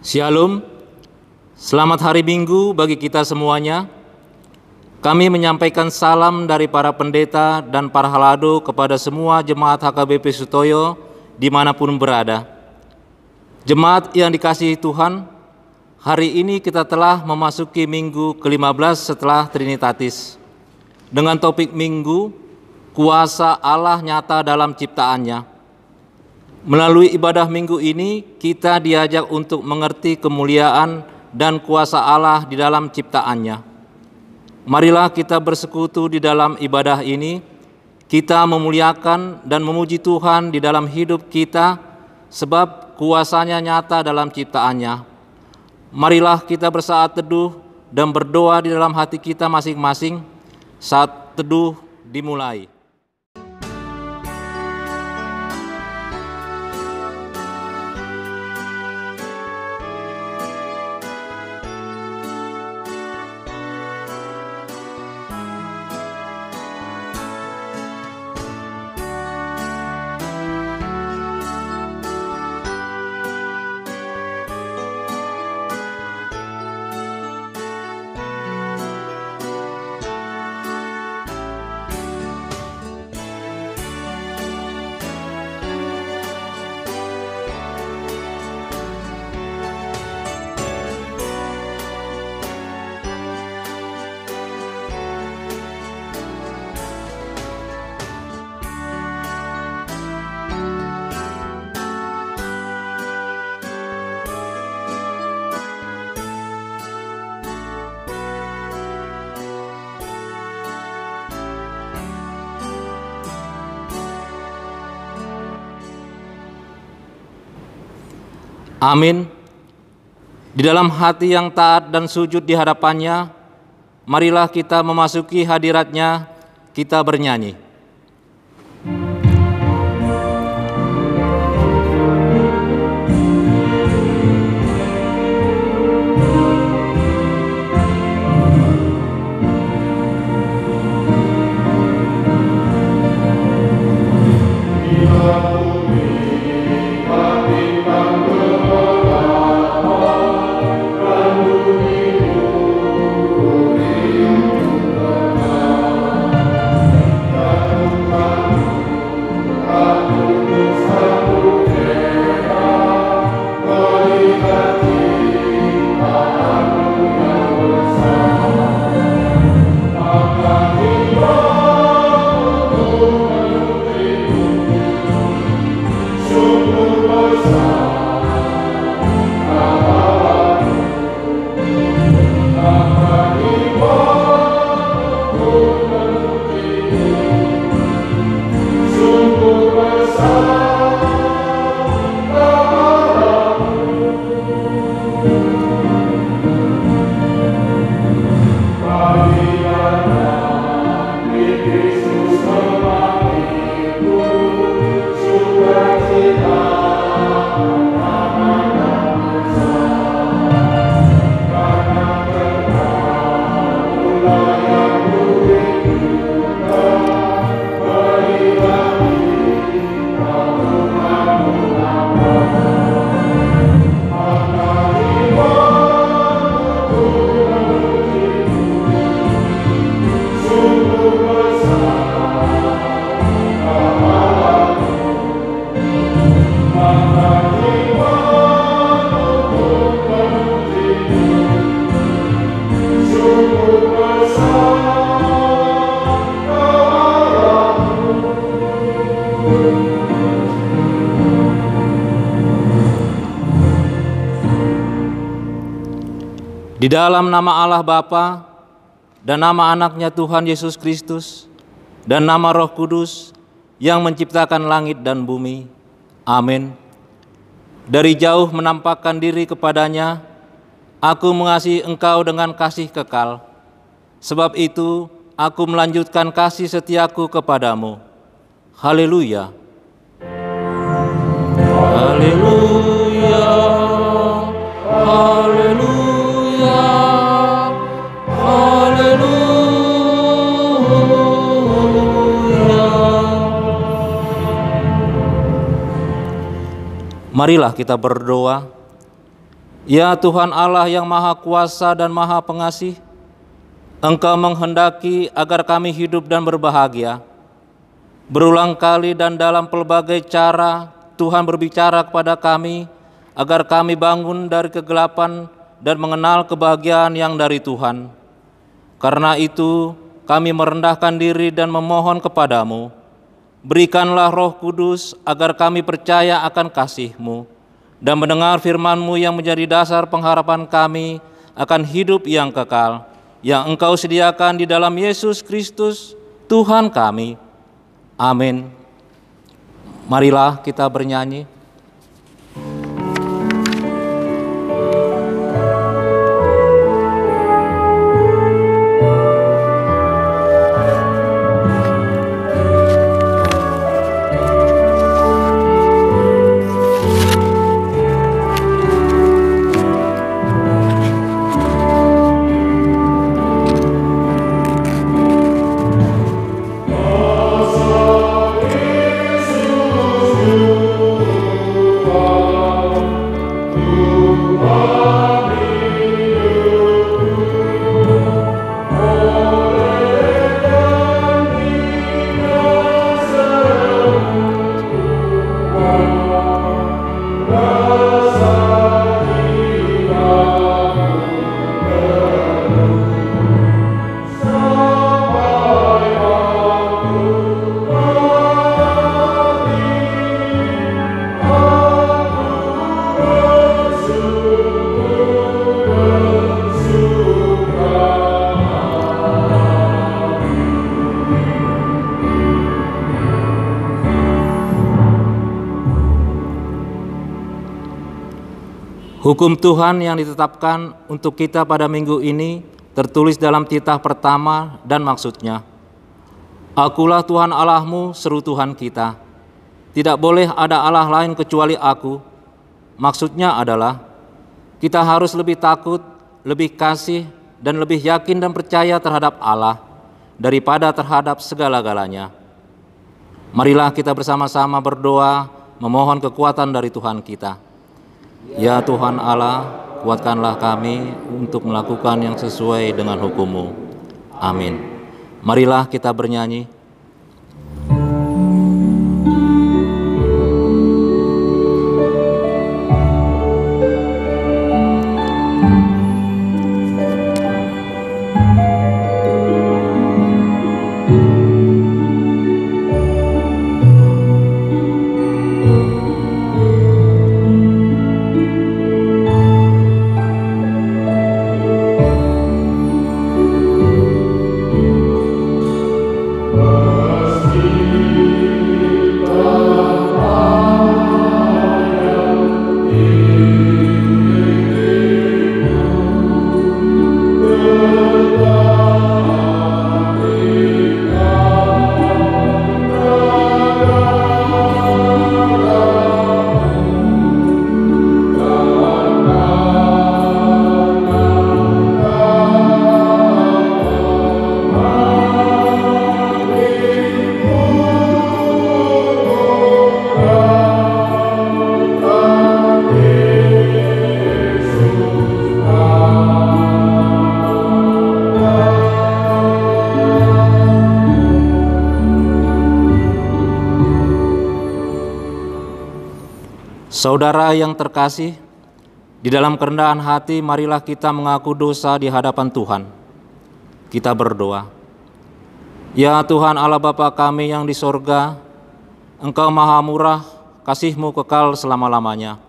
Shalom, selamat hari Minggu bagi kita semuanya. Kami menyampaikan salam dari para pendeta dan para halado kepada semua jemaat HKBP Sutoyo dimanapun berada. Jemaat yang dikasihi Tuhan, hari ini kita telah memasuki minggu ke-15 setelah Trinitatis. Dengan topik minggu, kuasa Allah nyata dalam ciptaannya. Melalui ibadah minggu ini, kita diajak untuk mengerti kemuliaan dan kuasa Allah di dalam ciptaannya. Marilah kita bersekutu di dalam ibadah ini, kita memuliakan dan memuji Tuhan di dalam hidup kita, sebab kuasanya nyata dalam ciptaannya. Marilah kita bersaat teduh dan berdoa di dalam hati kita masing-masing. Saat teduh dimulai. Amin. Di dalam hati yang taat dan sujud di hadapannya, marilah kita memasuki hadiratnya, kita bernyanyi. Di dalam nama Allah Bapa dan nama anaknya Tuhan Yesus Kristus dan nama Roh Kudus yang menciptakan langit dan bumi. Amin. Dari jauh menampakkan diri kepadanya, aku mengasihi engkau dengan kasih kekal. Sebab itu aku melanjutkan kasih setiaku kepadamu. Haleluya. Haleluya. Haleluya. Marilah kita berdoa. Ya Tuhan Allah yang Maha Kuasa dan Maha Pengasih, Engkau menghendaki agar kami hidup dan berbahagia. Berulang kali dan dalam pelbagai cara Tuhan berbicara kepada kami agar kami bangun dari kegelapan dan mengenal kebahagiaan yang dari Tuhan. Karena itu kami merendahkan diri dan memohon kepadamu, berikanlah Roh Kudus agar kami percaya akan kasih-Mu dan mendengar firman-Mu yang menjadi dasar pengharapan kami akan hidup yang kekal, yang Engkau sediakan di dalam Yesus Kristus, Tuhan kami. Amin. Marilah kita bernyanyi. Hukum Tuhan yang ditetapkan untuk kita pada minggu ini tertulis dalam titah pertama dan maksudnya. Akulah Tuhan Allahmu, seru Tuhan kita. Tidak boleh ada Allah lain kecuali aku. Maksudnya adalah kita harus lebih takut, lebih kasih, dan lebih yakin dan percaya terhadap Allah daripada terhadap segala-galanya. Marilah kita bersama-sama berdoa memohon kekuatan dari Tuhan kita. Ya Tuhan Allah, kuatkanlah kami untuk melakukan yang sesuai dengan hukum-Mu. Amin. Marilah kita bernyanyi. Saudara yang terkasih, di dalam kerendahan hati marilah kita mengaku dosa di hadapan Tuhan. Kita berdoa. Ya Tuhan Allah Bapa kami yang di sorga, Engkau maha murah, kasih-Mu kekal selama-lamanya.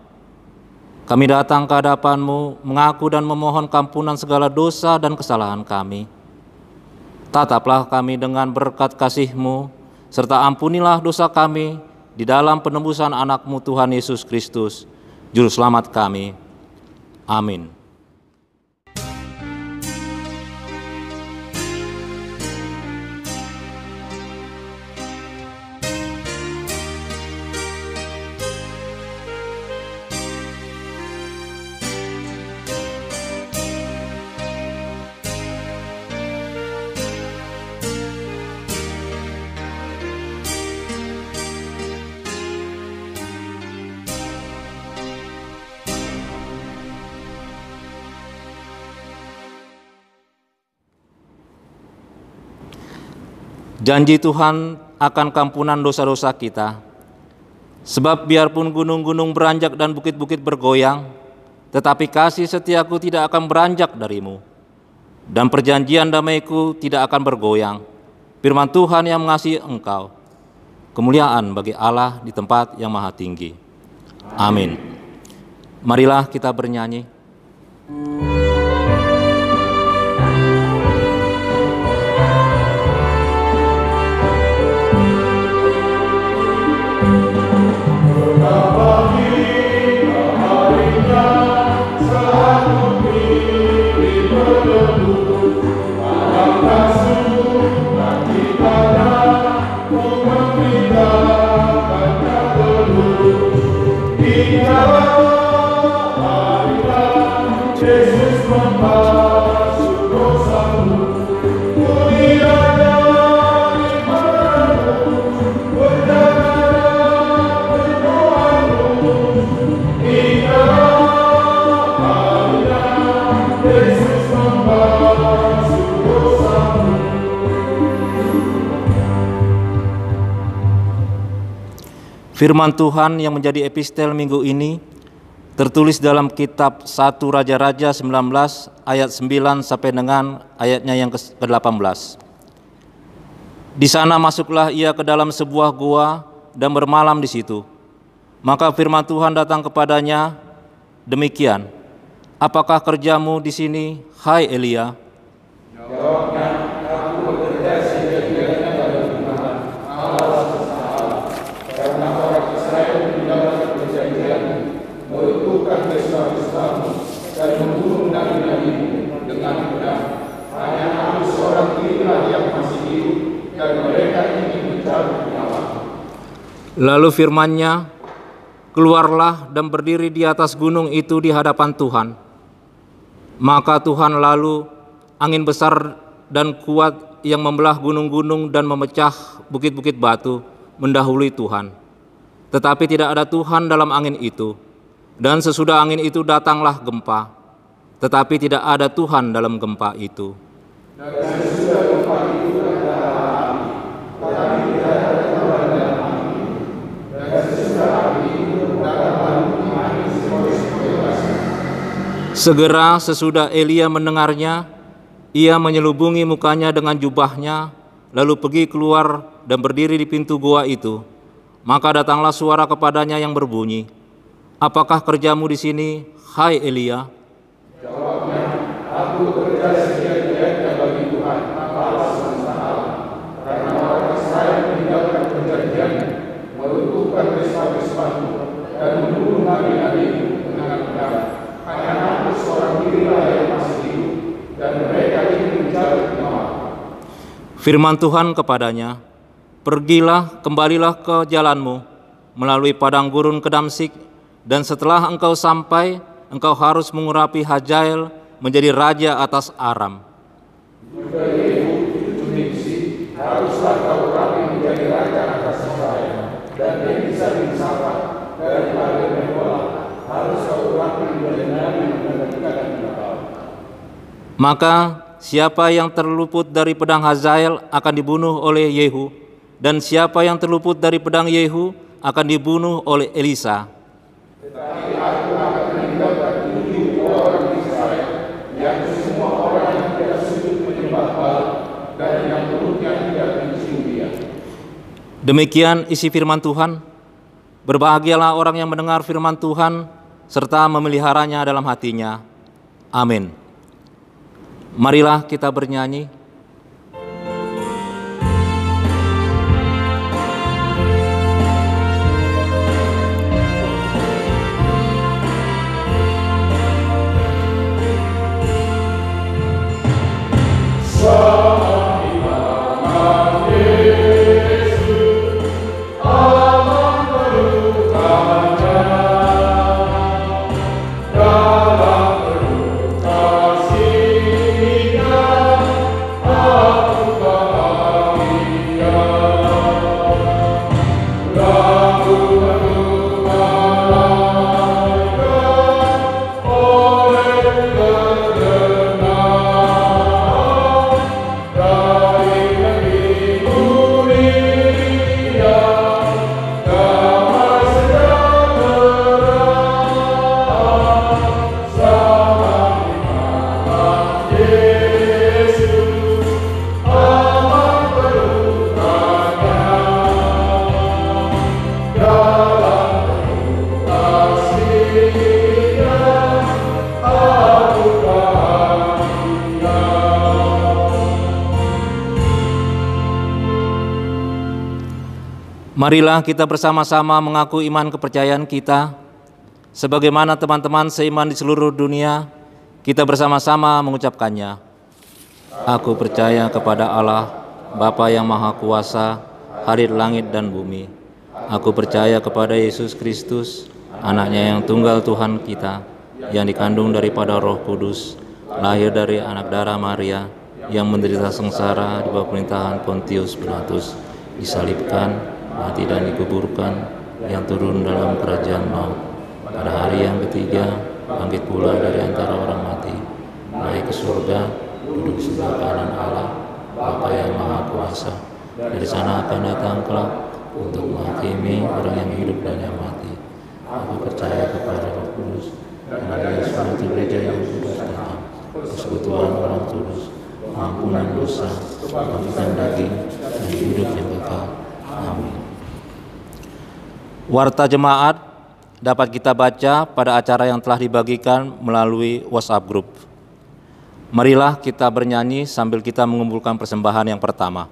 Kami datang ke hadapan-Mu, mengaku dan memohon kampunan segala dosa dan kesalahan kami. Tataplah kami dengan berkat kasih-Mu, serta ampunilah dosa kami, di dalam penembusan anak-Mu Tuhan Yesus Kristus, Juru Selamat kami. Amin. Janji Tuhan akan kampunan dosa-dosa kita. Sebab biarpun gunung-gunung beranjak dan bukit-bukit bergoyang, tetapi kasih setiaku tidak akan beranjak darimu, dan perjanjian damaiku tidak akan bergoyang. Firman Tuhan yang mengasihi engkau. Kemuliaan bagi Allah di tempat yang maha tinggi. Amin. Marilah kita bernyanyi. Firman Tuhan yang menjadi epistel minggu ini tertulis dalam kitab 1 Raja-Raja 19 ayat 9 sampai dengan ayatnya yang ke-18. Di sana masuklah ia ke dalam sebuah gua dan bermalam di situ. Maka firman Tuhan datang kepadanya, demikian, apakah kerjamu di sini, hai Elia? Jawabnya, aku bekerja sejak-jaknya bagi Tuhan, Allah SWT, karena orang Israel meninggalkan perjanjian, meruntuhkan pesta-pestamu, dan membunuh nabi-nabimu dengan pedang. Hanya aku seorang dirilah yang masih hidup, dan mereka ingin mencabut nyawaku. Lalu firman-Nya, keluarlah dan berdiri di atas gunung itu di hadapan Tuhan. Maka Tuhan lalu angin besar dan kuat yang membelah gunung-gunung dan memecah bukit-bukit batu mendahului Tuhan. Tetapi tidak ada Tuhan dalam angin itu. Dan sesudah angin itu datanglah gempa. Tetapi tidak ada Tuhan dalam gempa itu. Dan sesudah gempa itu ada api, tetapi tidak ada Tuhan dalam api. Dan sesudah api itu datanglah angin sepoi-sepoi. Segera sesudah Elia mendengarnya, ia menyelubungi mukanya dengan jubahnya, lalu pergi keluar dan berdiri di pintu gua itu. Maka datanglah suara kepadanya yang berbunyi, apakah kerjamu di sini, hai Elia? Jawabnya, aku bekerja sejak-jaknya bagi Tuhan, Allah SWT, karena orang Israel meninggalkan perjanjiannya, meruntuhkan pesta-pestamu, dan membunuh nabi-nabimu dengan pedang. Hanya aku seorang dirilah yang masih hidup, dan mereka ingin mencabut nyawaku. Firman Tuhan kepadanya, pergilah, kembalilah ke jalanmu, melalui padang gurun ke Damsyik, dan setelah engkau sampai, engkau harus mengurapi Hazael menjadi raja atas Aram. Juga Yehu, cucu Nimsi, haruslah kau urapi menjadi raja atas Israel, dan Elisa bin Safat dari Meholah harus kau urapi menjadi nabi menggantikan engkau. Maka siapa yang terluput dari pedang Hazael akan dibunuh oleh Yehu, dan siapa yang terluput dari pedang Yehu akan dibunuh oleh Elisa. Tetapi aku akan meninggalkan 70 orang Israel, yang semua orang yang tidak sujud menyembah Baal, dan yang mulutnya tidak mencium dia. Demikian isi firman Tuhan. Berbahagialah orang yang mendengar firman Tuhan, serta memeliharanya dalam hatinya. Amin. Marilah kita bernyanyi. Marilah kita bersama-sama mengaku iman kepercayaan kita. Sebagaimana teman-teman seiman di seluruh dunia, kita bersama-sama mengucapkannya. Aku percaya kepada Allah, Bapa yang Maha Kuasa, Hadit langit dan bumi. Aku percaya kepada Yesus Kristus, Anaknya yang tunggal Tuhan kita, yang dikandung daripada Roh Kudus, lahir dari anak darah Maria, yang menderita sengsara di bawah pemerintahan Pontius Pilatus, disalibkan, mati dan dikuburkan, yang turun dalam kerajaan maut. Pada hari yang ketiga, bangkit pula dari antara orang mati, naik ke surga, duduk sebelah kanan Allah, Bapa yang Maha Kuasa. Dari sana akan datang kelak untuk menghakimi orang yang hidup dan yang mati. Aku percaya kepada Roh Kudus, dan ada suatu gereja yang kudus dan am, persekutuan orang kudus, pengampunan dosa, kebangkitan daging, dan hidup yang kekal. Amin. Warta jemaat dapat kita baca pada acara yang telah dibagikan melalui WhatsApp Group. Marilah kita bernyanyi sambil kita mengumpulkan persembahan yang pertama.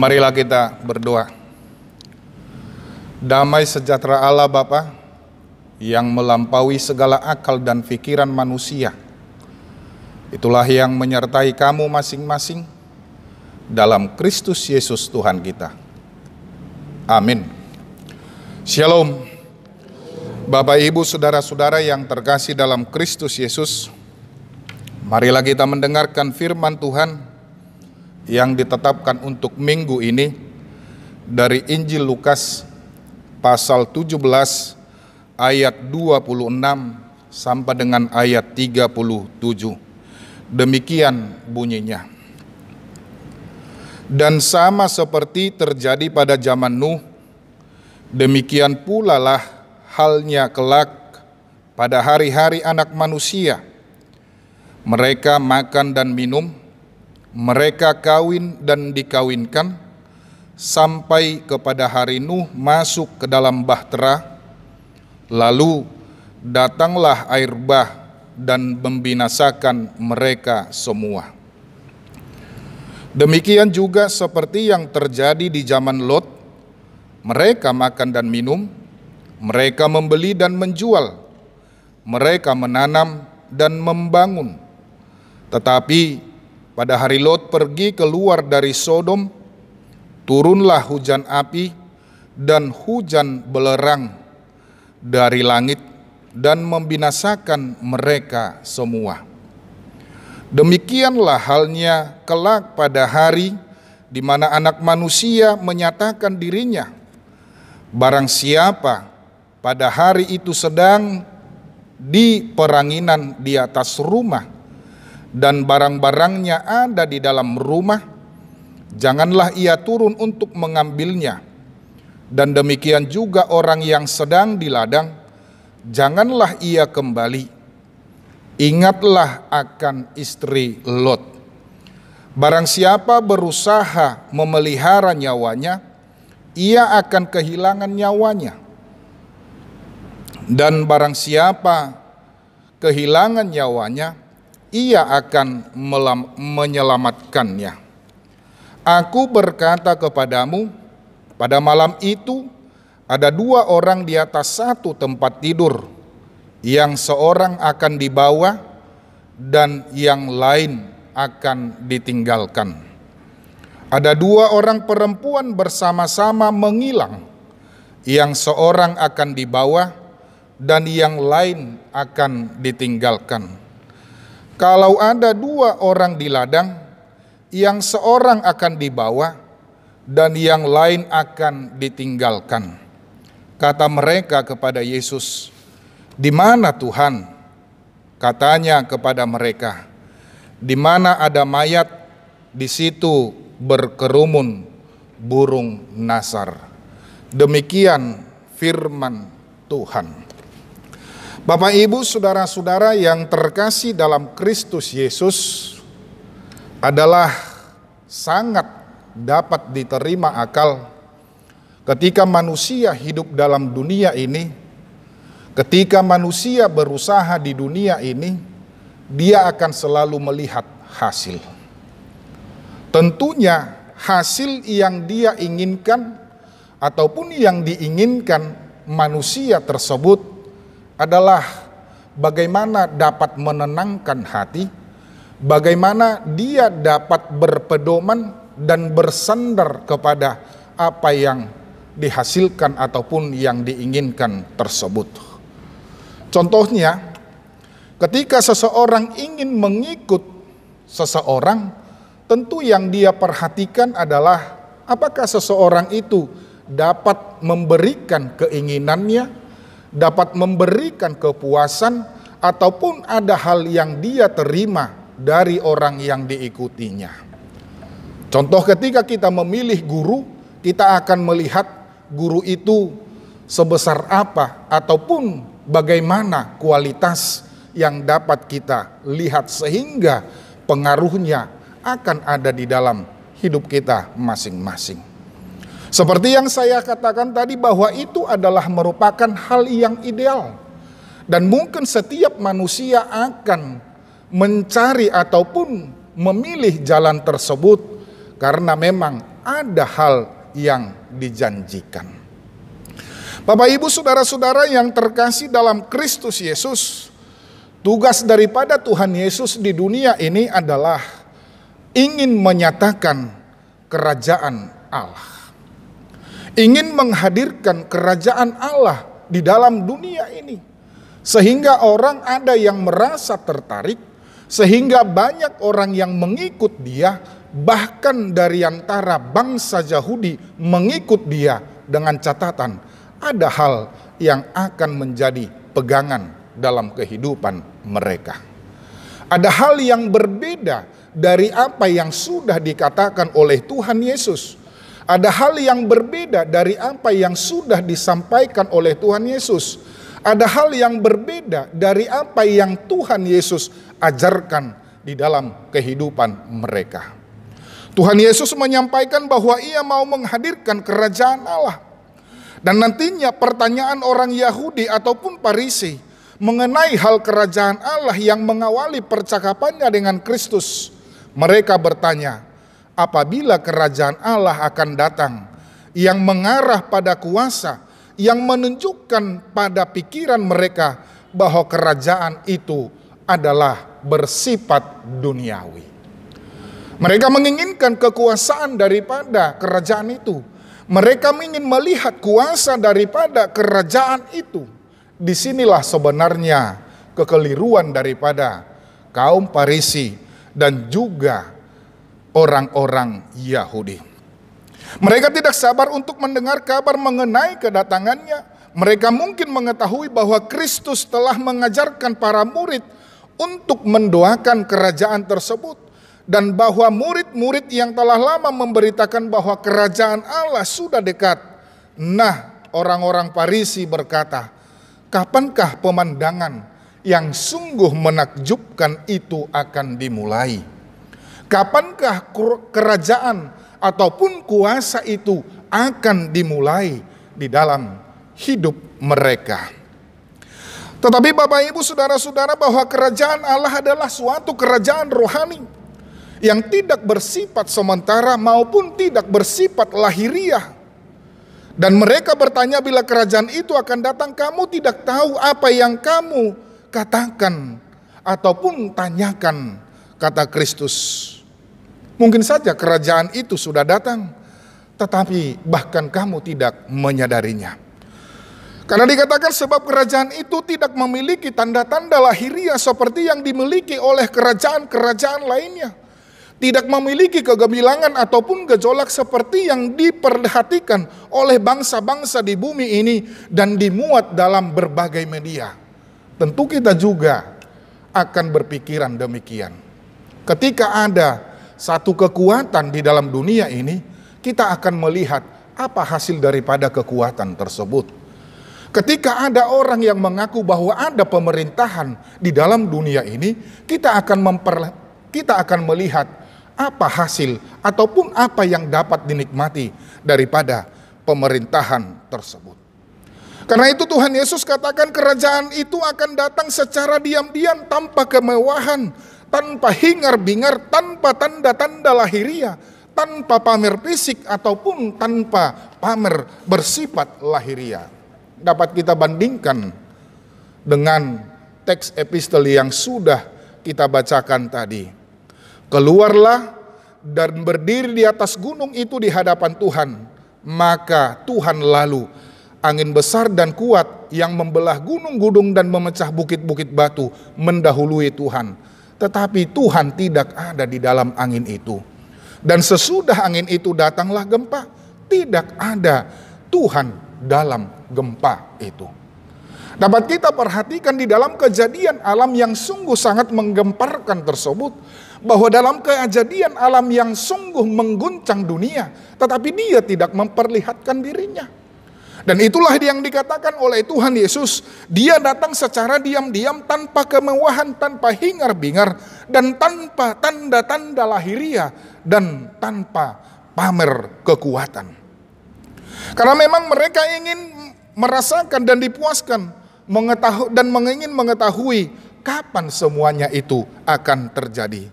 Marilah kita berdoa. Damai sejahtera Allah Bapa yang melampaui segala akal dan pikiran manusia, itulah yang menyertai kamu masing-masing dalam Kristus Yesus Tuhan kita. Amin. Shalom. Bapak, Ibu, saudara-saudara yang terkasih dalam Kristus Yesus, marilah kita mendengarkan firman Tuhan yang ditetapkan untuk minggu ini dari Injil Lukas pasal 17 ayat 26 sampai dengan ayat 37. Demikian bunyinya. Dan sama seperti terjadi pada zaman Nuh, demikian pula lah halnya kelak pada hari-hari Anak Manusia. Mereka makan dan minum, mereka kawin dan dikawinkan, sampai kepada hari Nuh masuk ke dalam bahtera, lalu datanglah air bah dan membinasakan mereka semua. Demikian juga seperti yang terjadi di zaman Lot, mereka makan dan minum, mereka membeli dan menjual, mereka menanam dan membangun. Tetapi pada hari Lot pergi keluar dari Sodom, turunlah hujan api dan hujan belerang dari langit dan membinasakan mereka semua. Demikianlah halnya kelak pada hari di mana Anak Manusia menyatakan dirinya. Barang siapa pada hari itu sedang di peranginan di atas rumah, dan barang-barangnya ada di dalam rumah, janganlah ia turun untuk mengambilnya. Dan demikian juga orang yang sedang di ladang, janganlah ia kembali. Ingatlah akan istri Lot. Barang siapa berusaha memelihara nyawanya, ia akan kehilangan nyawanya. Dan barang siapa kehilangan nyawanya, ia akan menyelamatkannya. Aku berkata kepadamu, pada malam itu ada dua orang di atas satu tempat tidur, yang seorang akan dibawa dan yang lain akan ditinggalkan. Ada 2 orang perempuan bersama-sama mengilang, yang seorang akan dibawa dan yang lain akan ditinggalkan. Kalau ada 2 orang di ladang, yang seorang akan dibawa dan yang lain akan ditinggalkan. Kata mereka kepada Yesus, "Di mana Tuhan?" Katanya kepada mereka, "Di mana ada mayat, di situ berkerumun burung nasar." Demikian firman Tuhan. Bapak, Ibu, saudara-saudara yang terkasih dalam Kristus Yesus, adalah sangat dapat diterima akal ketika manusia hidup dalam dunia ini, ketika manusia berusaha di dunia ini, dia akan selalu melihat hasil. Tentunya hasil yang dia inginkan ataupun yang diinginkan manusia tersebut adalah bagaimana dapat menenangkan hati, bagaimana dia dapat berpedoman dan bersandar kepada apa yang dihasilkan ataupun yang diinginkan tersebut. Contohnya, ketika seseorang ingin mengikut seseorang, tentu yang dia perhatikan adalah apakah seseorang itu dapat memberikan keinginannya, dapat memberikan kepuasan, ataupun ada hal yang dia terima dari orang yang diikutinya. Contoh, ketika kita memilih guru, kita akan melihat guru itu sebesar apa ataupun bagaimana kualitas yang dapat kita lihat sehingga pengaruhnya akan ada di dalam hidup kita masing-masing. Seperti yang saya katakan tadi, bahwa itu adalah merupakan hal yang ideal. Dan mungkin setiap manusia akan mencari ataupun memilih jalan tersebut karena memang ada hal yang dijanjikan. Bapak, Ibu, saudara-saudara yang terkasih dalam Kristus Yesus, tugas daripada Tuhan Yesus di dunia ini adalah ingin menyatakan kerajaan Allah. Ingin menghadirkan kerajaan Allah di dalam dunia ini. Sehingga orang ada yang merasa tertarik, sehingga banyak orang yang mengikut dia, bahkan dari antara bangsa Yahudi mengikut dia dengan catatan ada hal yang akan menjadi pegangan dalam kehidupan mereka. Ada hal yang berbeda dari apa yang sudah dikatakan oleh Tuhan Yesus. Ada hal yang berbeda dari apa yang sudah disampaikan oleh Tuhan Yesus. Ada hal yang berbeda dari apa yang Tuhan Yesus ajarkan di dalam kehidupan mereka. Tuhan Yesus menyampaikan bahwa Ia mau menghadirkan kerajaan Allah. Dan nantinya pertanyaan orang Yahudi ataupun Farisi mengenai hal kerajaan Allah yang mengawali percakapannya dengan Kristus. Mereka bertanya, apabila kerajaan Allah akan datang yang mengarah pada kuasa, yang menunjukkan pada pikiran mereka bahwa kerajaan itu adalah bersifat duniawi. Mereka menginginkan kekuasaan daripada kerajaan itu. Mereka ingin melihat kuasa daripada kerajaan itu. Disinilah sebenarnya kekeliruan daripada kaum Farisi dan juga orang-orang Yahudi. Mereka tidak sabar untuk mendengar kabar mengenai kedatangannya. Mereka mungkin mengetahui bahwa Kristus telah mengajarkan para murid untuk mendoakan kerajaan tersebut. Dan bahwa murid-murid yang telah lama memberitakan bahwa kerajaan Allah sudah dekat. Nah, orang-orang Farisi berkata, kapankah pemandangan yang sungguh menakjubkan itu akan dimulai? Kapankah kerajaan ataupun kuasa itu akan dimulai di dalam hidup mereka? Tetapi Bapak, Ibu, saudara-saudara, bahwa kerajaan Allah adalah suatu kerajaan rohani yang tidak bersifat sementara maupun tidak bersifat lahiriah. Dan mereka bertanya, bila kerajaan itu akan datang, kamu tidak tahu apa yang kamu katakan ataupun tanyakan kata Kristus. Mungkin saja kerajaan itu sudah datang, tetapi bahkan kamu tidak menyadarinya. Karena dikatakan sebab kerajaan itu tidak memiliki tanda-tanda lahiriah seperti yang dimiliki oleh kerajaan-kerajaan lainnya. Tidak memiliki kegemilangan ataupun gejolak seperti yang diperhatikan oleh bangsa-bangsa di bumi ini dan dimuat dalam berbagai media. Tentu kita juga akan berpikiran demikian. Ketika ada satu kekuatan di dalam dunia ini, kita akan melihat apa hasil daripada kekuatan tersebut. Ketika ada orang yang mengaku bahwa ada pemerintahan di dalam dunia ini, kita akan melihat apa hasil ataupun apa yang dapat dinikmati daripada pemerintahan tersebut. Karena itu Tuhan Yesus katakan kerajaan itu akan datang secara diam-diam, tanpa kemewahan, tanpa hingar-bingar, tanpa tanda-tanda lahiriah, tanpa pamer fisik ataupun tanpa pamer bersifat lahiriah. Dapat kita bandingkan dengan teks epistele yang sudah kita bacakan tadi. Keluarlah dan berdiri di atas gunung itu di hadapan Tuhan. Maka Tuhan lalu angin besar dan kuat yang membelah gunung-gunung dan memecah bukit-bukit batu mendahului Tuhan. Tetapi Tuhan tidak ada di dalam angin itu. Dan sesudah angin itu datanglah gempa. Tidak ada Tuhan dalam gempa itu. Dapat kita perhatikan di dalam kejadian alam yang sungguh sangat menggemparkan tersebut, bahwa dalam kejadian alam yang sungguh mengguncang dunia, tetapi dia tidak memperlihatkan dirinya. Dan itulah yang dikatakan oleh Tuhan Yesus, dia datang secara diam-diam, tanpa kemewahan, tanpa hingar-bingar, dan tanpa tanda-tanda lahiriah, dan tanpa pamer kekuatan. Karena memang mereka ingin merasakan dan dipuaskan, ingin mengetahui kapan semuanya itu akan terjadi.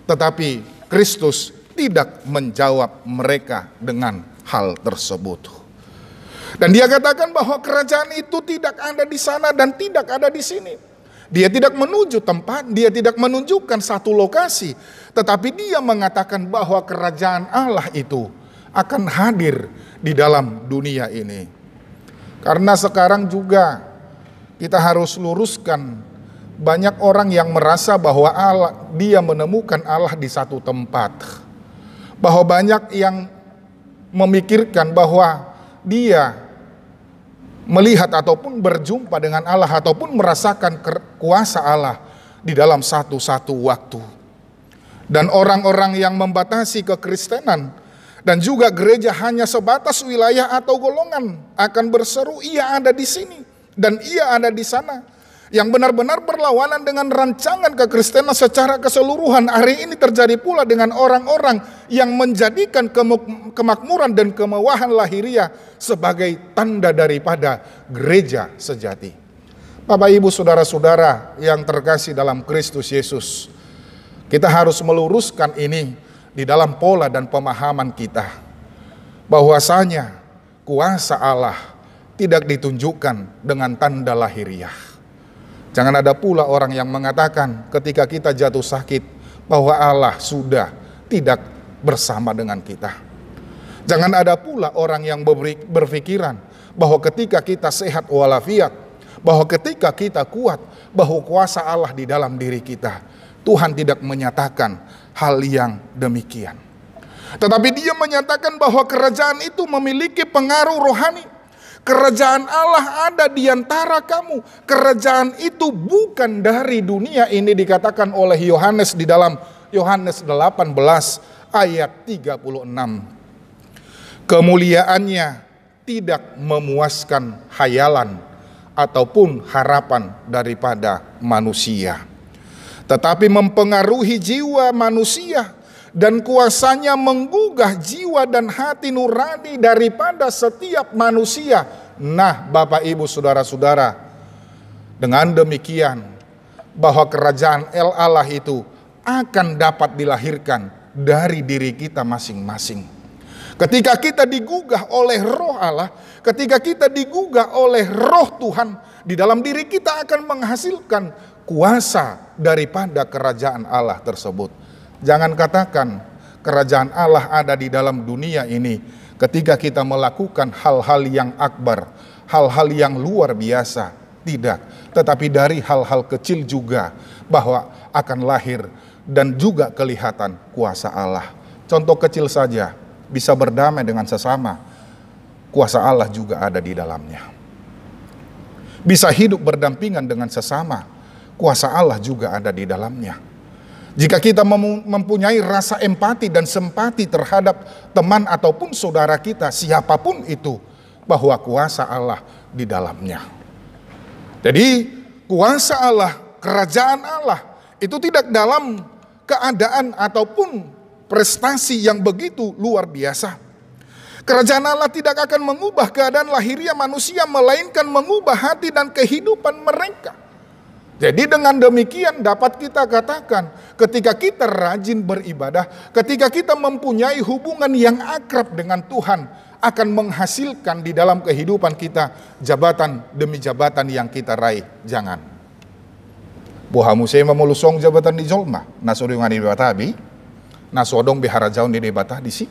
Tetapi Kristus tidak menjawab mereka dengan hal tersebut. Dan dia katakan bahwa kerajaan itu tidak ada di sana dan tidak ada di sini. Dia tidak menuju tempat, dia tidak menunjukkan satu lokasi, tetapi dia mengatakan bahwa kerajaan Allah itu akan hadir di dalam dunia ini. Karena sekarang juga kita harus luruskan, banyak orang yang merasa bahwa dia menemukan Allah di satu tempat. Bahwa banyak yang memikirkan bahwa dia melihat ataupun berjumpa dengan Allah ataupun merasakan kuasa Allah di dalam satu-satu waktu. Dan orang-orang yang membatasi kekristenan dan juga gereja hanya sebatas wilayah atau golongan akan berseru, ia ada di sini dan ia ada di sana, yang benar-benar berlawanan dengan rancangan kekristenan secara keseluruhan. Hari ini terjadi pula dengan orang-orang yang menjadikan kemakmuran dan kemewahan lahiriah sebagai tanda daripada gereja sejati. Bapak, Ibu, saudara-saudara yang terkasih dalam Kristus Yesus, kita harus meluruskan ini di dalam pola dan pemahaman kita, bahwasanya kuasa Allah tidak ditunjukkan dengan tanda lahiriah. Jangan ada pula orang yang mengatakan ketika kita jatuh sakit bahwa Allah sudah tidak bersama dengan kita. Jangan ada pula orang yang berpikiran bahwa ketika kita sehat walafiat, bahwa ketika kita kuat, bahwa kuasa Allah di dalam diri kita. Tuhan tidak menyatakan hal yang demikian. Tetapi dia menyatakan bahwa kerajaan itu memiliki pengaruh rohani. Kerajaan Allah ada di antara kamu. Kerajaan itu bukan dari dunia ini, dikatakan oleh Yohanes di dalam Yohanes 18 ayat 36. Kemuliaannya tidak memuaskan hayalan ataupun harapan daripada manusia, tetapi mempengaruhi jiwa manusia, dan kuasanya menggugah jiwa dan hati nurani daripada setiap manusia. Nah, Bapak, Ibu, saudara-saudara, dengan demikian bahwa kerajaan Allah itu akan dapat dilahirkan dari diri kita masing-masing. Ketika kita digugah oleh roh Allah, ketika kita digugah oleh roh Tuhan, di dalam diri kita akan menghasilkan kuasa daripada kerajaan Allah tersebut. Jangan katakan kerajaan Allah ada di dalam dunia ini ketika kita melakukan hal-hal yang akbar, hal-hal yang luar biasa. Tidak, tetapi dari hal-hal kecil juga bahwa akan lahir dan juga kelihatan kuasa Allah. Contoh kecil saja, bisa berdamai dengan sesama, kuasa Allah juga ada di dalamnya. Bisa hidup berdampingan dengan sesama, kuasa Allah juga ada di dalamnya. Jika kita mempunyai rasa empati dan simpati terhadap teman ataupun saudara kita, siapapun itu, bahwa kuasa Allah di dalamnya. Jadi kuasa Allah, kerajaan Allah itu tidak dalam keadaan ataupun prestasi yang begitu luar biasa. Kerajaan Allah tidak akan mengubah keadaan lahiriah manusia, melainkan mengubah hati dan kehidupan mereka. Jadi dengan demikian dapat kita katakan, ketika kita rajin beribadah, ketika kita mempunyai hubungan yang akrab dengan Tuhan, akan menghasilkan di dalam kehidupan kita jabatan demi jabatan yang kita raih. Jangan. Bohamu saya memulusong jabatan di Jolma, nasodong di Batabi, nasodong bihara jaun di Batah di si.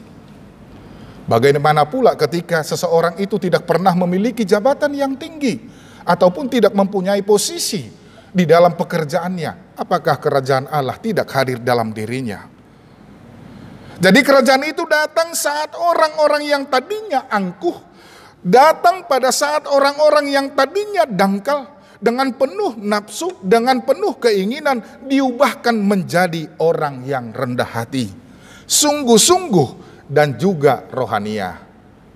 Bagaimana pula ketika seseorang itu tidak pernah memiliki jabatan yang tinggi ataupun tidak mempunyai posisi di dalam pekerjaannya, apakah kerajaan Allah tidak hadir dalam dirinya? Jadi kerajaan itu datang saat orang-orang yang tadinya angkuh, datang pada saat orang-orang yang tadinya dangkal, dengan penuh nafsu, dengan penuh keinginan, diubahkan menjadi orang yang rendah hati, sungguh-sungguh dan juga rohania.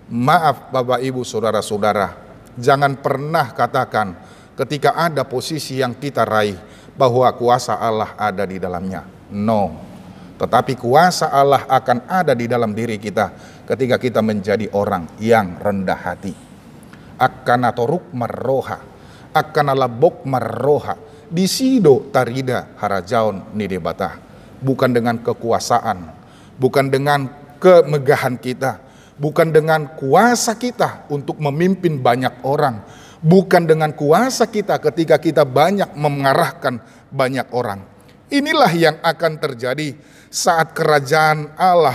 Maaf Bapak Ibu Saudara-saudara, jangan pernah katakan ketika ada posisi yang kita raih bahwa kuasa Allah ada di dalamnya. No. Tetapi kuasa Allah akan ada di dalam diri kita ketika kita menjadi orang yang rendah hati. Akana toruk marroha, akana labok marroha, disido tarida harajaun nidebata. Bukan dengan kekuasaan, bukan dengan kemegahan kita, bukan dengan kuasa kita untuk memimpin banyak orang, bukan dengan kuasa kita ketika kita banyak mengarahkan banyak orang. Inilah yang akan terjadi saat kerajaan Allah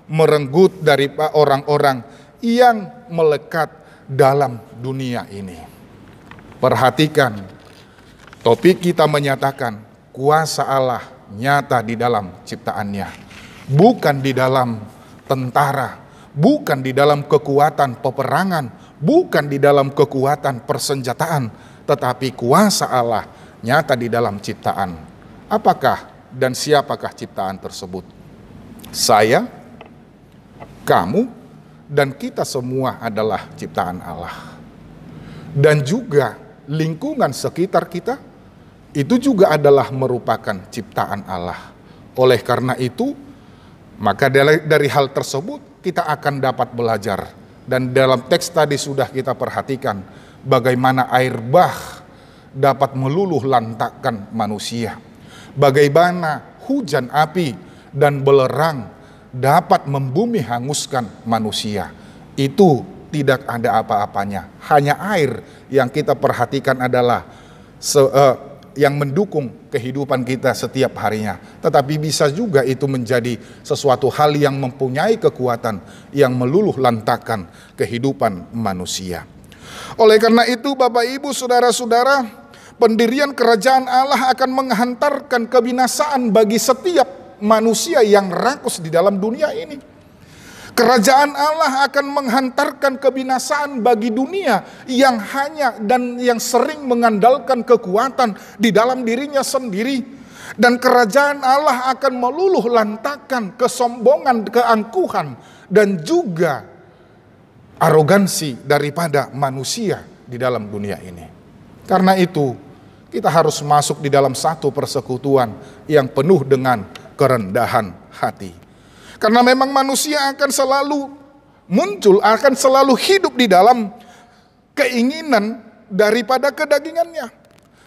merenggut dari orang-orang yang melekat dalam dunia ini. Perhatikan, topik kita menyatakan kuasa Allah nyata di dalam ciptaannya. Bukan di dalam tentara, bukan di dalam kekuatan peperangan, bukan di dalam kekuatan persenjataan, tetapi kuasa Allah nyata di dalam ciptaan. Apakah dan siapakah ciptaan tersebut? Saya, kamu, dan kita semua adalah ciptaan Allah. Dan juga lingkungan sekitar kita, itu juga adalah merupakan ciptaan Allah. Oleh karena itu, maka dari hal tersebut kita akan dapat belajar. Dan dalam teks tadi sudah kita perhatikan bagaimana air bah dapat meluluh lantakkan manusia. Bagaimana hujan api dan belerang dapat membumi hanguskan manusia. Itu tidak ada apa-apanya. Hanya air yang kita perhatikan adalah yang mendukung kehidupan kita setiap harinya. Tetapi bisa juga itu menjadi sesuatu hal yang mempunyai kekuatan yang meluluh lantakkan kehidupan manusia. Oleh karena itu Bapak Ibu Saudara-saudara, pendirian kerajaan Allah akan menghantarkan kebinasaan bagi setiap manusia yang rakus di dalam dunia ini. Kerajaan Allah akan menghantarkan kebinasaan bagi dunia yang hanya dan yang sering mengandalkan kekuatan di dalam dirinya sendiri. Dan kerajaan Allah akan meluluh lantakkan kesombongan, keangkuhan, dan juga arogansi daripada manusia di dalam dunia ini. Karena itu, kita harus masuk di dalam satu persekutuan yang penuh dengan kerendahan hati. Karena memang manusia akan selalu muncul, akan selalu hidup di dalam keinginan daripada kedagingannya.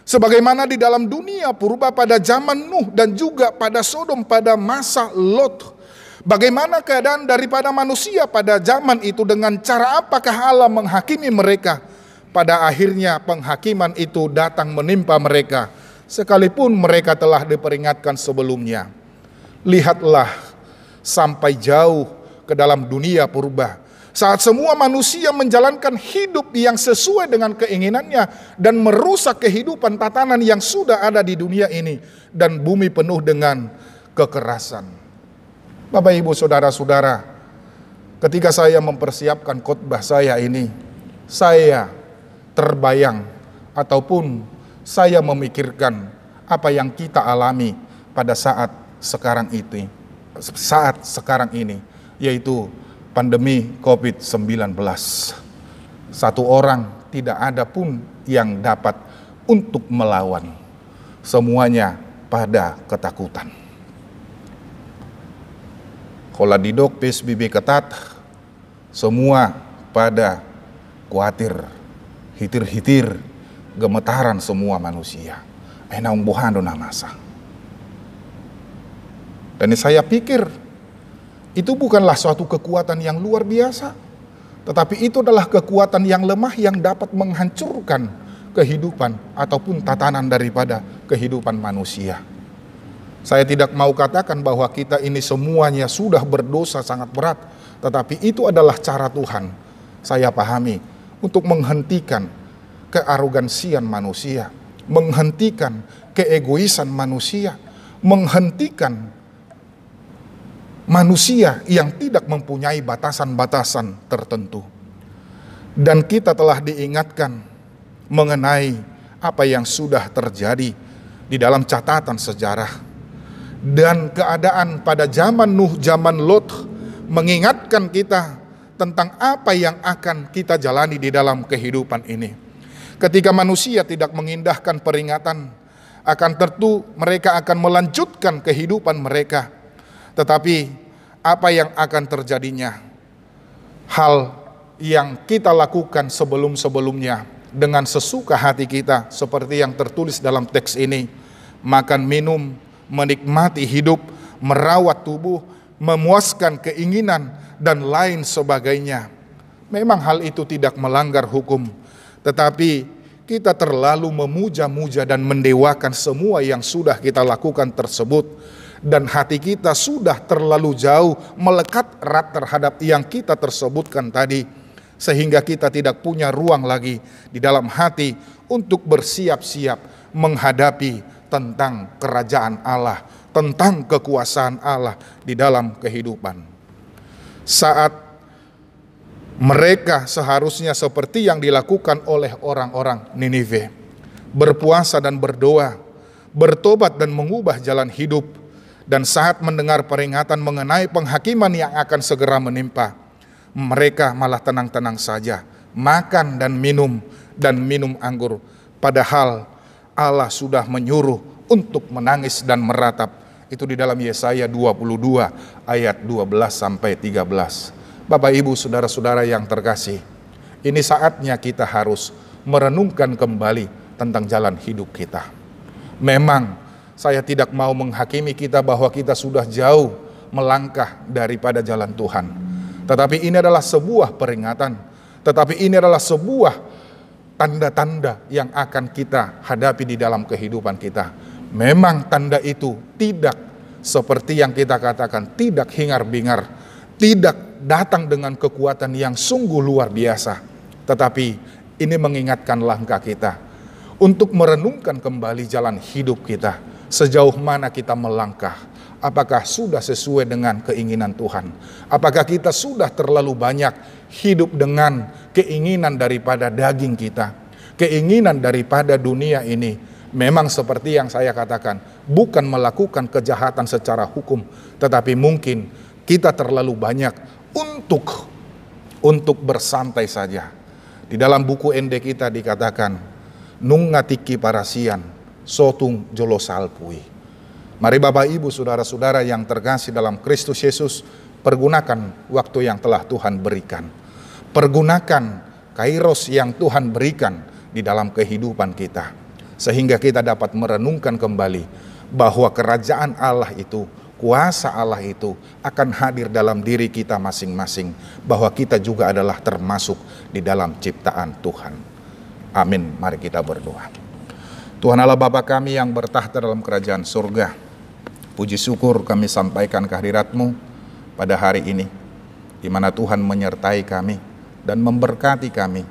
Sebagaimana di dalam dunia purba pada zaman Nuh dan juga pada Sodom pada masa Lot. Bagaimana keadaan daripada manusia pada zaman itu, dengan cara apakah Allah menghakimi mereka? Pada akhirnya penghakiman itu datang menimpa mereka sekalipun mereka telah diperingatkan sebelumnya. Lihatlah sampai jauh ke dalam dunia purba, saat semua manusia menjalankan hidup yang sesuai dengan keinginannya dan merusak kehidupan tatanan yang sudah ada di dunia ini, dan bumi penuh dengan kekerasan. Bapak, Ibu, Saudara-saudara, ketika saya mempersiapkan khotbah saya ini, saya terbayang ataupun saya memikirkan apa yang kita alami pada saat sekarang ini, yaitu pandemi COVID-19. Satu orang tidak ada pun yang dapat untuk melawan. Semuanya pada ketakutan. Kalau didok PSBB ketat, semua pada khawatir, hitir-hitir, gemetaran semua manusia. Enaung bohando namasa. Dan saya pikir itu bukanlah suatu kekuatan yang luar biasa, tetapi itu adalah kekuatan yang lemah yang dapat menghancurkan kehidupan ataupun tatanan daripada kehidupan manusia. Saya tidak mau katakan bahwa kita ini semuanya sudah berdosa sangat berat, tetapi itu adalah cara Tuhan, saya pahami, untuk menghentikan kearogansian manusia, menghentikan keegoisan manusia, menghentikan manusia yang tidak mempunyai batasan-batasan tertentu. Dan kita telah diingatkan mengenai apa yang sudah terjadi di dalam catatan sejarah. Dan keadaan pada zaman Nuh, zaman Lot mengingatkan kita tentang apa yang akan kita jalani di dalam kehidupan ini. Ketika manusia tidak mengindahkan peringatan, akan tentu mereka akan melanjutkan kehidupan mereka. Tetapi apa yang akan terjadinya? Hal yang kita lakukan sebelum-sebelumnya dengan sesuka hati kita, seperti yang tertulis dalam teks ini, makan, minum, menikmati hidup, merawat tubuh, memuaskan keinginan, dan lain sebagainya. Memang hal itu tidak melanggar hukum, tetapi kita terlalu memuja-muja dan mendewakan semua yang sudah kita lakukan tersebut. Dan hati kita sudah terlalu jauh melekat erat terhadap yang kita tersebutkan tadi, sehingga kita tidak punya ruang lagi di dalam hati untuk bersiap-siap menghadapi tentang kerajaan Allah, tentang kekuasaan Allah di dalam kehidupan. Saat mereka seharusnya seperti yang dilakukan oleh orang-orang Ninive, berpuasa dan berdoa, bertobat dan mengubah jalan hidup. Dan saat mendengar peringatan mengenai penghakiman yang akan segera menimpa, mereka malah tenang-tenang saja, makan dan minum anggur. Padahal Allah sudah menyuruh untuk menangis dan meratap. Itu di dalam Yesaya 22 ayat 12 sampai 13. Bapak, Ibu, Saudara-saudara yang terkasih, ini saatnya kita harus merenungkan kembali tentang jalan hidup kita. Memang saya tidak mau menghakimi kita bahwa kita sudah jauh melangkah daripada jalan Tuhan. Tetapi ini adalah sebuah peringatan. Tetapi ini adalah sebuah tanda-tanda yang akan kita hadapi di dalam kehidupan kita. Memang tanda itu tidak seperti yang kita katakan, tidak hingar-bingar, tidak datang dengan kekuatan yang sungguh luar biasa. Tetapi ini mengingatkan langkah kita untuk merenungkan kembali jalan hidup kita. Sejauh mana kita melangkah? Apakah sudah sesuai dengan keinginan Tuhan? Apakah kita sudah terlalu banyak hidup dengan keinginan daripada daging kita, keinginan daripada dunia ini? Memang seperti yang saya katakan, bukan melakukan kejahatan secara hukum, tetapi mungkin kita terlalu banyak untuk bersantai saja. Di dalam buku Ende kita dikatakan, nungatiki parasian, sotung jolo salpui. Mari Bapak, Ibu, Saudara-saudara yang terkasih dalam Kristus Yesus, pergunakan waktu yang telah Tuhan berikan. Pergunakan kairos yang Tuhan berikan di dalam kehidupan kita. Sehingga kita dapat merenungkan kembali bahwa kerajaan Allah itu, kuasa Allah itu akan hadir dalam diri kita masing-masing. Bahwa kita juga adalah termasuk di dalam ciptaan Tuhan. Amin. Mari kita berdoa. Tuhan Allah Bapa kami yang bertahta dalam kerajaan surga, puji syukur kami sampaikan kehadirat-Mu pada hari ini, di mana Tuhan menyertai kami dan memberkati kami.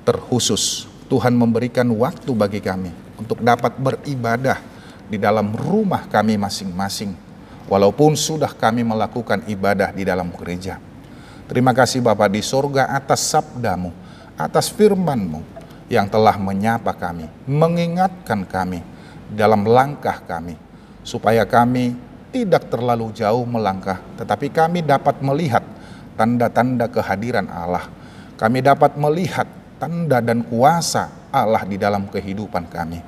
Terkhusus Tuhan memberikan waktu bagi kami untuk dapat beribadah di dalam rumah kami masing-masing, walaupun sudah kami melakukan ibadah di dalam gereja. Terima kasih Bapa di sorga atas sabda-Mu, atas firman-Mu yang telah menyapa kami, mengingatkan kami dalam langkah kami, supaya kami tidak terlalu jauh melangkah, tetapi kami dapat melihat tanda-tanda kehadiran Allah. Kami dapat melihat tanda dan kuasa Allah di dalam kehidupan kami,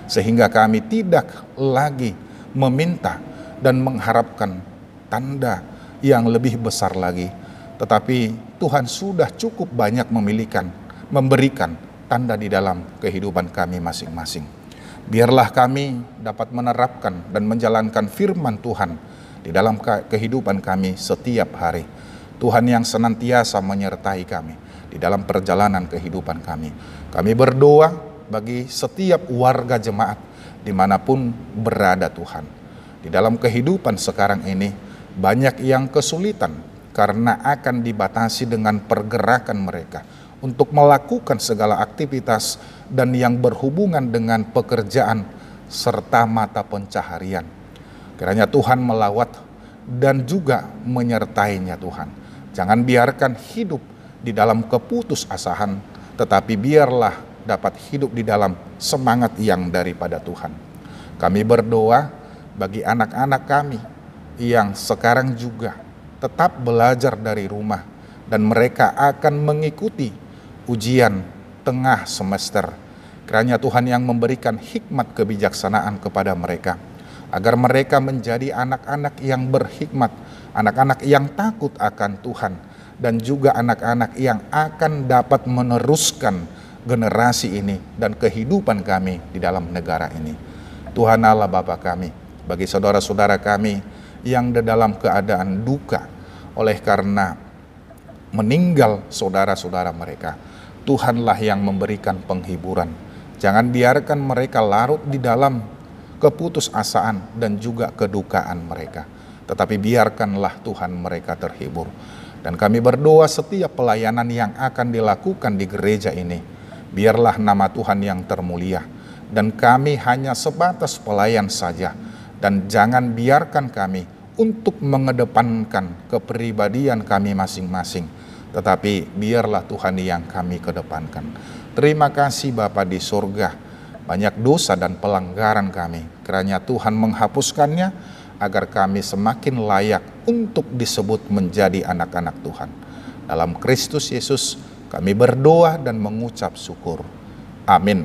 sehingga kami tidak lagi meminta dan mengharapkan tanda yang lebih besar lagi, tetapi Tuhan sudah cukup banyak memberikan tanda di dalam kehidupan kami masing-masing. Biarlah kami dapat menerapkan dan menjalankan firman Tuhan di dalam kehidupan kami setiap hari. Tuhan yang senantiasa menyertai kami di dalam perjalanan kehidupan kami. Kami berdoa bagi setiap warga jemaat dimanapun berada Tuhan. Di dalam kehidupan sekarang ini banyak yang kesulitan karena akan dibatasi dengan pergerakan mereka untuk melakukan segala aktivitas dan yang berhubungan dengan pekerjaan serta mata pencaharian. Kiranya Tuhan melawat dan juga menyertainya Tuhan. Jangan biarkan hidup di dalam keputusasaan, tetapi biarlah dapat hidup di dalam semangat yang daripada Tuhan. Kami berdoa bagi anak-anak kami yang sekarang juga tetap belajar dari rumah dan mereka akan mengikuti ujian tengah semester. Kiranya Tuhan yang memberikan hikmat kebijaksanaan kepada mereka, agar mereka menjadi anak-anak yang berhikmat, anak-anak yang takut akan Tuhan, dan juga anak-anak yang akan dapat meneruskan generasi ini dan kehidupan kami di dalam negara ini. Tuhan Allah Bapa kami, bagi saudara-saudara kami yang di dalam keadaan duka oleh karena meninggal saudara-saudara mereka, Tuhanlah yang memberikan penghiburan. Jangan biarkan mereka larut di dalam keputusasaan dan juga kedukaan mereka, tetapi biarkanlah Tuhan mereka terhibur. Dan kami berdoa setiap pelayanan yang akan dilakukan di gereja ini, biarlah nama Tuhan yang termulia, dan kami hanya sebatas pelayan saja, dan jangan biarkan kami untuk mengedepankan kepribadian kami masing-masing, tetapi biarlah Tuhan yang kami kedepankan. Terima kasih Bapa di surga, banyak dosa dan pelanggaran kami, kiranya Tuhan menghapuskannya, agar kami semakin layak untuk disebut menjadi anak-anak Tuhan. Dalam Kristus Yesus kami berdoa dan mengucap syukur. Amin.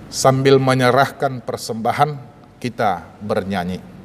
Sambil menyerahkan persembahan, kita bernyanyi.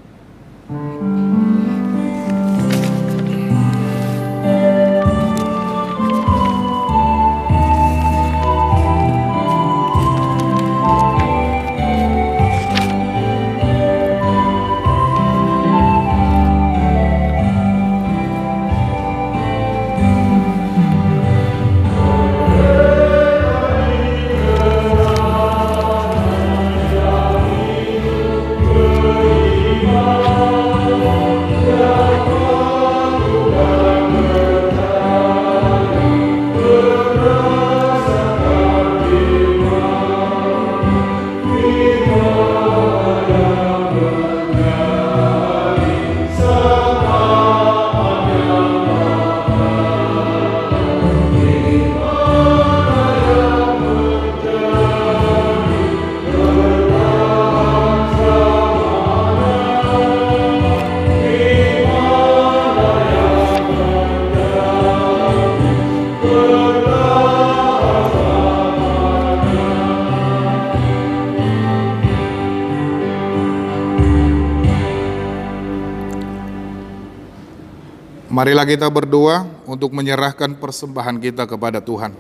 Marilah kita berdoa untuk menyerahkan persembahan kita kepada Tuhan.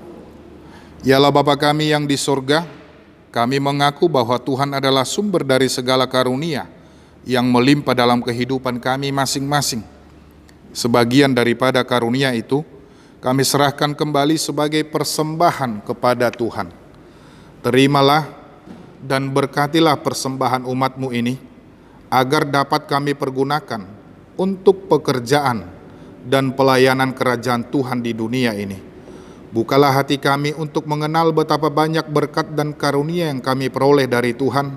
Yalah Bapa kami yang di sorga, kami mengaku bahwa Tuhan adalah sumber dari segala karunia yang melimpah dalam kehidupan kami masing-masing. Sebagian daripada karunia itu, kami serahkan kembali sebagai persembahan kepada Tuhan. Terimalah dan berkatilah persembahan umat-Mu ini, agar dapat kami pergunakan untuk pekerjaan dan pelayanan kerajaan Tuhan di dunia ini. Bukalah hati kami untuk mengenal betapa banyak berkat dan karunia yang kami peroleh dari Tuhan,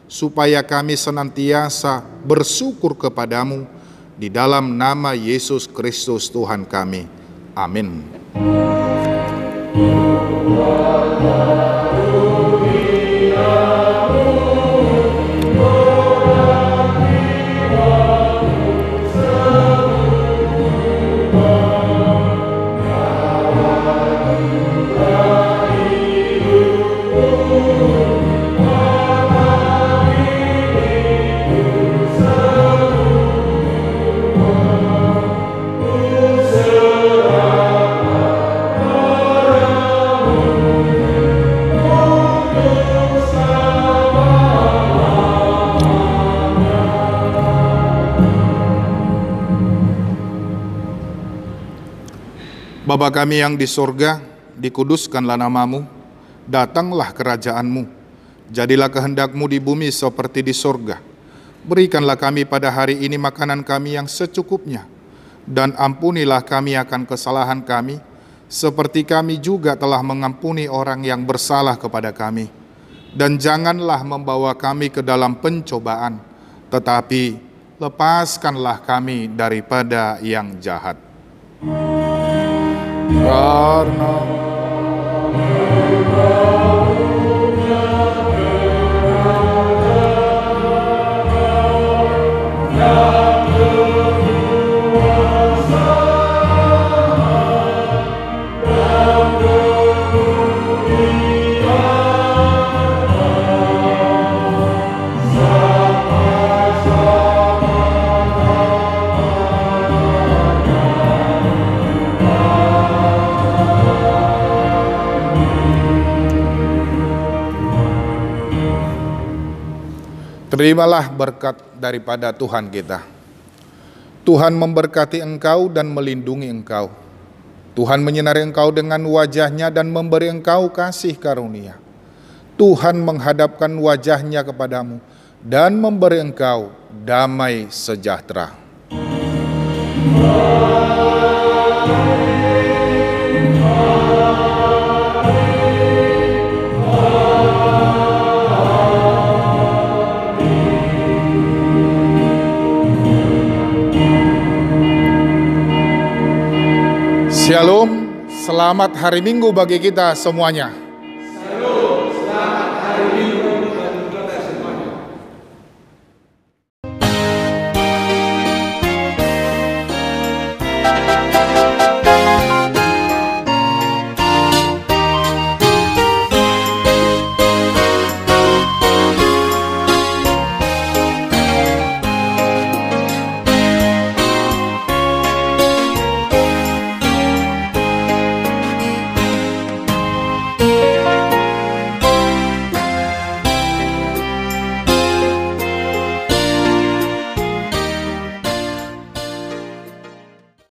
supaya kami senantiasa bersyukur kepadamu di dalam nama Yesus Kristus Tuhan kami. Amin. Bapa kami yang di sorga, dikuduskanlah namamu, datanglah kerajaanmu, jadilah kehendak-Mu di bumi seperti di sorga. Berikanlah kami pada hari ini makanan kami yang secukupnya, dan ampunilah kami akan kesalahan kami, seperti kami juga telah mengampuni orang yang bersalah kepada kami. Dan janganlah membawa kami ke dalam pencobaan, tetapi lepaskanlah kami daripada yang jahat. Karena terimalah berkat daripada Tuhan kita. Tuhan memberkati engkau dan melindungi engkau. Tuhan menyinari engkau dengan wajah-Nya dan memberi engkau kasih karunia. Tuhan menghadapkan wajah-Nya kepadamu dan memberi engkau damai sejahtera. Shalom, selamat hari Minggu bagi kita semuanya.